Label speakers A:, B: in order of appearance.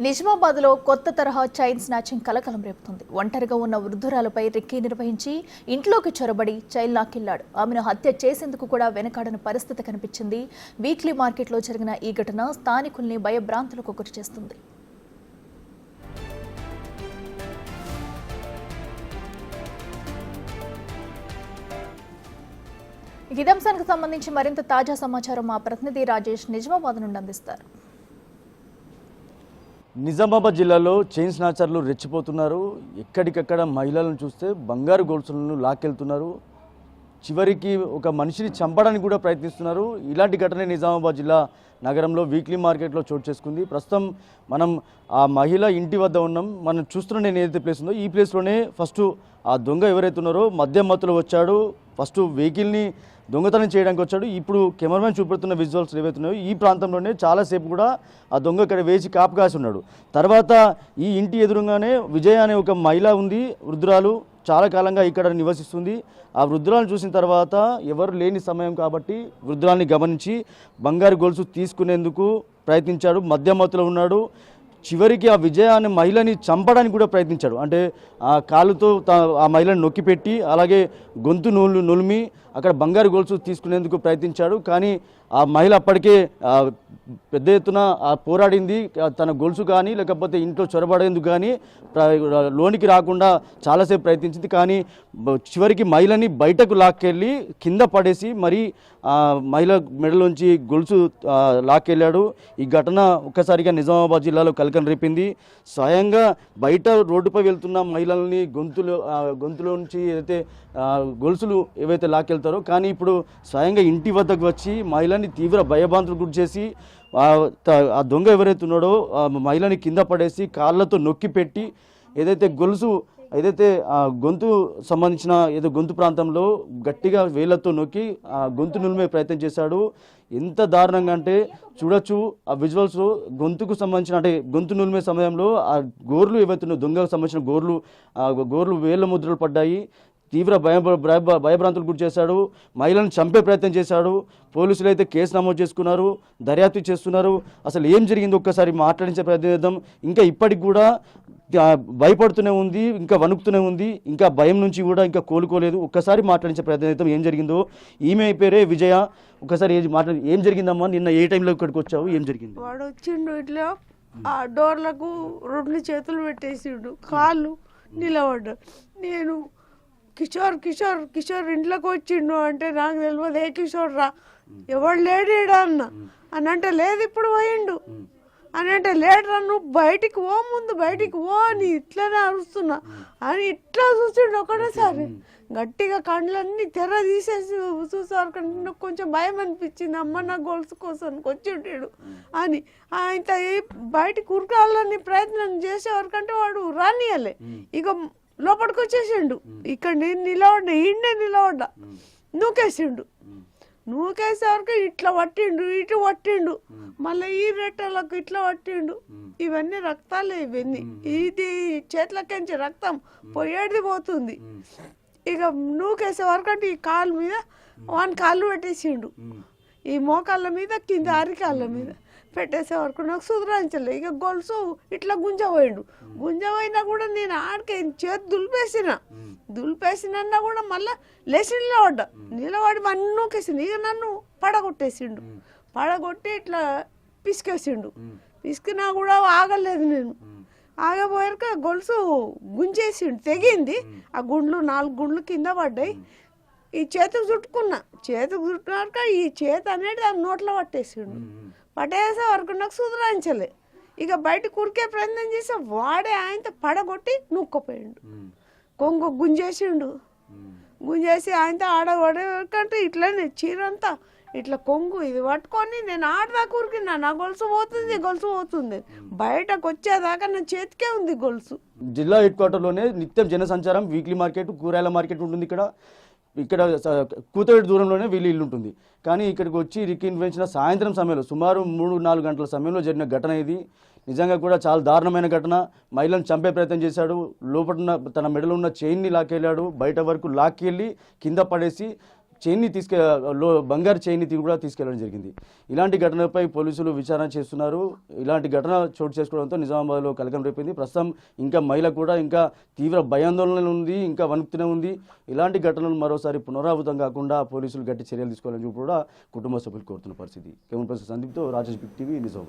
A: నిజామాబాద్లో కొత్త తరహా చైన్ స్నాచింగ్ కలకలం రేపుతుంది. ఒంటరిగా ఉన్న వృద్ధురాలపై రెక్కీ నిర్వహించి ఇంట్లోకి చొరబడి చైన్ లాక్కెళ్లాడు. ఆమెను హత్య చేసేందుకు కూడా వెనకాడని పరిస్థితి కనిపించింది. వీక్లీ మార్కెట్లో జరిగిన ఈ ఘటన స్థానికుల్ని భయభ్రాంతులకు గురిచేస్తుంది. ఇదే అంశానికి సంబంధించి మరింత తాజా సమాచారం మా ప్రతినిధి రాజేష్ నిజామాబాద్ నుండి అందిస్తారు.
B: నిజామాబాద్ జిల్లాలో చైన్ స్నాచర్లు రెచ్చిపోతున్నారు. ఎక్కడికక్కడ మహిళలను చూస్తే బంగారు గొలుసులను లాక్కెళ్తున్నారు. చివరికి ఒక మనిషిని చంపడానికి కూడా ప్రయత్నిస్తున్నారు. ఇలాంటి ఘటన నిజామాబాద్ జిల్లా నగరంలో వీక్లీ మార్కెట్లో చోటు చేసుకుంది. ప్రస్తుతం మనం ఆ మహిళ ఇంటి వద్ద ఉన్నాం. మనం చూస్తున్న నేను ఏదైతే ప్లేస్ ఉందో ఈ ప్లేస్లోనే ఫస్ట్ ఆ దొంగ ఎవరైతే ఉన్నారో మద్యం మత్తులో వచ్చాడు. ఫస్ట్ వెహికల్ని దొంగతనం చేయడానికి వచ్చాడు. ఇప్పుడు కెమెరామెన్ చూపెడుతున్న విజువల్స్ ఏవైతున్నాయో ఈ ప్రాంతంలోనే చాలాసేపు కూడా ఆ దొంగ ఇక్కడ వేసి కాపు కాసి ఉన్నాడు. తర్వాత ఈ ఇంటి ఎదురుగానే విజయ అనే ఒక మహిళ ఉంది, వృద్ధురాలు, చాలా కాలంగా ఇక్కడ నివసిస్తుంది. ఆ వృద్ధురాలను చూసిన తర్వాత ఎవరు లేని సమయం కాబట్టి వృద్ధురాల్ని గమనించి బంగారు గొలుసు తీసుకునేందుకు ప్రయత్నించాడు. మధ్యమత్తులో ఉన్నాడు. చివరికి ఆ విజయ అనే మహిళని చంపడానికి కూడా ప్రయత్నించాడు. అంటే ఆ కాలుతో ఆ మహిళను నొక్కిపెట్టి అలాగే గొంతు నులిమి అక్కడ బంగారు గొలుసు తీసుకునేందుకు ప్రయత్నించాడు. కానీ ఆ మహిళ అప్పటికే పెద్ద ఎత్తున పోరాడింది. తన గొలుసు కానీ లేకపోతే ఇంట్లో చొరబడేందుకు కానీ లోనికి రాకుండా చాలాసేపు ప్రయత్నించింది. కానీ చివరికి మహిళని బయటకు లాక్కెళ్ళి కింద పడేసి మరి మహిళ మెడలోంచి గొలుసు లాక్కెళ్ళాడు. ఈ ఘటన ఒక్కసారిగా నిజామాబాద్ జిల్లాలో కలకలం రేపింది. స్వయంగా బయట రోడ్డుపై వెళ్తున్న మహిళల్ని గొంతులో నుంచి ఏదైతే గొలుసులు ఏవైతే లాక్కెళ్తారో కానీ ఇప్పుడు స్వయంగా ఇంటి వద్దకు వచ్చి మహిళని తీవ్ర భయభ్రాంతులకు గురి చేసి ఆ దొంగ ఎవరైతే ఉన్నాడో మహిళని కింద పడేసి కాళ్ళతో నొక్కి పెట్టి ఏదైతే గొలుసు ఏదైతే గొంతు సంబంధించిన ఏదో గొంతు ప్రాంతంలో గట్టిగా వేళ్లతో నొక్కి గొంతు నులిమే ప్రయత్నం చేశాడు. ఎంత దారుణంగా అంటే చూడొచ్చు ఆ విజువల్స్. గొంతుకు సంబంధించిన అంటే గొంతు నులిమే సమయంలో ఆ గోర్లు ఏవైతున్నాయో దొంగకు సంబంధించిన గోర్లు వేళ్ల ముద్రలు పడ్డాయి. తీవ్ర భయభ్రాంతులకు గురి చేశాడు. మహిళను చంపే ప్రయత్నం చేశాడు. పోలీసులు అయితే కేసు నమోదు చేసుకున్నారు, దర్యాప్తు చేస్తున్నారు. అసలు ఏం జరిగిందో ఒక్కసారి మాట్లాడించే ప్రయత్నం చేద్దాం. ఇంకా ఇప్పటికి కూడా భయపడుతూనే ఉంది, ఇంకా వణుకుతూనే ఉంది, ఇంకా భయం నుంచి కూడా ఇంకా కోలుకోలేదు. ఒక్కసారి మాట్లాడించే ప్రయత్నం చేద్దాం ఏం జరిగిందో. ఈమె పేరే విజయ. ఒకసారి ఏం జరిగిందమ్మా? నిన్న ఏ టైంలో ఇక్కడికి వచ్చావు? ఏం జరిగింది?
C: వాడు వచ్చిండు, ఇట్లా ఆ డోర్లకు 2 చేతులు పెట్టేసిండు, కాళ్ళు నిలబడ్డా. నేను కిషోర్ కిషోర్ కిషోర్ ఇంట్లోకి వచ్చిండు అంటే నాకు తెలియదు ఏ కిషోర్ రా, ఎవడు లేడీడా అన్న అని అంటే లేదు ఇప్పుడు పోయిండు అని అంటే లేడరా, నువ్వు బయటికి ఓ ముందు బయటికి ఓ అని ఇట్లనే అరుస్తున్నా అని ఇట్లా చూసిండు ఒకటేసారి. గట్టిగా కళ్ళన్నీ తెర తీసేసి చూసేవారు కంటే నాకు కొంచెం భయం అనిపించింది. అమ్మ నా గొలుసు కోసం వచ్చింటాడు అని ఆయన బయటికి ఉరకాలని ప్రయత్నం చేసేవారికంటే వాడు రానియలే. ఇక లోపలికి వచ్చేసిండు. ఇక్కడ నేను నిలబడ్డా, ఈయనే నిలబడ్డా, నూకేసిండు. నూకేసేవరకు ఇట్లా పట్టిండు, ఇటు పట్టిండు, మళ్ళీ ఈ రెట్టలకు ఇట్లా పట్టిండు. ఇవన్నీ రక్తాలే, ఇవన్నీ ఇది చేతులకించి రక్తం పోయేది పోతుంది. ఇక నూకేసే వరకు అంటే ఈ కాళ్ళ మీద వాని కాళ్ళు పెట్టేసిండు, ఈ మోకాళ్ళ మీద కింద అరికాళ్ళ మీద పెట్టేసే వరకు నాకు సుధరించలే. ఇక గొలుసు ఇట్లా గుంజపోయిండు. గుంజపోయినా కూడా నేను ఆడికి చేతి దులిపేసినా కూడా మళ్ళీ లేచి నిలబడి మన్ను నూకేసిండు. ఇక నన్ను పడగొట్టేసిండు. పడగొట్టి ఇట్లా పిసికేసిండు. పిసికినా కూడా ఆగలేదు. నేను ఆగబోయాక గొలుసు గుంజేసిండు, తెగింది. ఆ 4 గుండ్లు కింద పడ్డాయి. ఈ చేతికి చుట్టుకున్నా. చేతికి చుట్టుకున్నాక ఈ చేతి అనేది ఆ నోట్లో పట్టేసిండు. పట్టేసే వరకు నాకు సుధరించలే. ఇక బయట కురికే ప్రయత్నం చేసి వాడే ఆయనతో పడగొట్టి నూక్కపోయిండు. కొంగు గుంజేసిండు. గుంజేసి ఆయనతో ఆడగొడకంటే ఇట్లనే చీరంతా ఇట్లా కొంగు ఇది పట్టుకొని నేను ఆడదాకా ఉరికినా. నా గొలుసు పోతుంది. బయటకు వచ్చేదాకా నా చేతికే ఉంది గొలుసు.
B: జిల్లా హెడ్ క్వార్టర్లోనే నిత్యం జనసంచారం, వీక్లీ మార్కెట్, కూరగాయల మార్కెట్ ఉంటుంది. ఇక్కడ కూతవేటి దూరంలోనే వీళ్ళ ఇల్లు ఉంటుంది. కానీ ఇక్కడికి వచ్చి రికిన్వెంచిన సాయంత్రం సమయంలో సుమారు 3-4 గంటల సమయంలో జరిగిన ఘటన ఇది. నిజంగా కూడా చాలా దారుణమైన ఘటన. మహిళను చంపే ప్రయత్నం చేశాడు. లోపల తన మెడలో ఉన్న చైన్ని లాక్కెళ్ళాడు. బయట వరకు లాక్కెళ్ళి కింద పడేసి బంగారు చైన్ని కూడా తీసుకెళ్లడం జరిగింది. ఇలాంటి ఘటనపై పోలీసులు విచారణ చేస్తున్నారు. ఇలాంటి ఘటన చోటు చేసుకోవడంతో నిజామాబాద్లో కలకలం రేపింది. ప్రస్తుతం ఇంకా మహిళ కూడా ఇంకా తీవ్ర భయాందోళన ఉంది, ఇంకా వణుకుతూనే ఉంది. ఇలాంటి ఘటనలు మరోసారి పునరావృతం కాకుండా పోలీసులు గట్టి చర్యలు తీసుకోవాలని కూడా కుటుంబ సభ్యులు కోరుతున్న పరిస్థితి. కెమెరా పర్సన్ సందీప్తో రాజేష్, బిగ్ టీవీ, నిజామాబాద్.